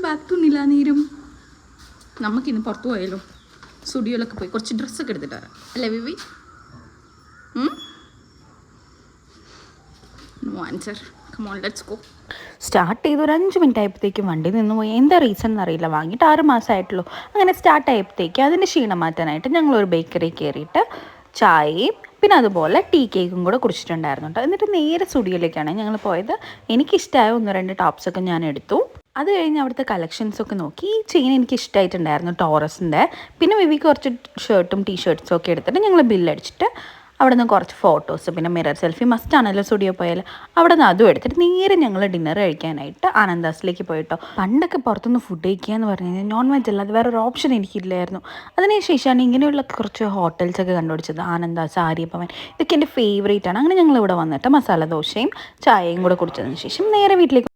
Back to നിലാനീരും. നമുക്കിന്ന് പുറത്ത് പോയാലോ? സ്റ്റുഡിയോയിലൊക്കെ പോയി കുറച്ച് ഡ്രസ്സൊക്കെ എടുത്തിട്ട് വരാം അല്ലേ Vivi? Answer come on let's go. Start ചെയ്ത് ഒരു 5 മിനിറ്റ് ആയപ്പോഴത്തേക്കും വണ്ടി നിന്ന് പോയി. എന്താ റീസൺ എന്നറിയില്ല. വാങ്ങിയിട്ട് 6 മാസമായിട്ടുള്ളൂ. അങ്ങനെ സ്റ്റാർട്ട് ആയപ്പോഴത്തേക്ക് അതിൻ്റെ ക്ഷീണം മാറ്റാനായിട്ട് ഞങ്ങളൊരു ബേക്കറി കയറിയിട്ട് ചായയും പിന്നെ അതുപോലെ ടീ കേക്കും കൂടെ കുടിച്ചിട്ടുണ്ടായിരുന്നു കേട്ടോ. എന്നിട്ട് നേരെ സ്റ്റുഡിയോയിലേക്കാണ് ഞങ്ങൾ പോയത്. എനിക്കിഷ്ടമായ 1-2 ടോപ്സൊക്കെ ഞാൻ എടുത്തു. അത് കഴിഞ്ഞ് അവിടുത്തെ കളക്ഷൻസൊക്കെ നോക്കി. ഈ ചെയിൻ എനിക്ക് ഇഷ്ടമായിട്ടുണ്ടായിരുന്നു, ടോറസിൻ്റെ. പിന്നെ വിവിക്ക് കുറച്ച് ഷർട്ടും ടീഷർട്ട്സും ഒക്കെ എടുത്തിട്ട് ഞങ്ങൾ ബില്ലടിച്ചിട്ട് അവിടെ നിന്ന് കുറച്ച് ഫോട്ടോസ് പിന്നെ മിറർ സെൽഫി മസ്റ്റ് ആണല്ലോ സ്റ്റുഡിയോ പോയാൽ. അവിടെ നിന്ന് അതും എടുത്തിട്ട് നേരെ ഞങ്ങൾ ഡിന്നർ കഴിക്കാനായിട്ട് ആനന്ദാസിലേക്ക് പോയിട്ടോ. പണ്ടൊക്കെ പുറത്തുനിന്ന് ഫുഡ് കഴിക്കുക എന്ന് പറഞ്ഞു കഴിഞ്ഞാൽ നോൺ വെജ് അല്ലാതെ വേറൊരു ഓപ്ഷൻ എനിക്കില്ലായിരുന്നു. അതിനുശേഷമാണ് ഇങ്ങനെയുള്ള കുറച്ച് ഹോട്ടൽസൊക്കെ കണ്ടുപിടിച്ചത്. ആനന്ദാസ്, ആര്യഭവൻ, ഇതൊക്കെ എൻ്റെ ഫേവറേറ്റ് ആണ്. അങ്ങനെ ഞങ്ങൾ ഇവിടെ വന്നിട്ട് മസാല ദോശയും ചായയും കൂടെ കുടിച്ചതിന് ശേഷം നേരെ വീട്ടിലേക്ക്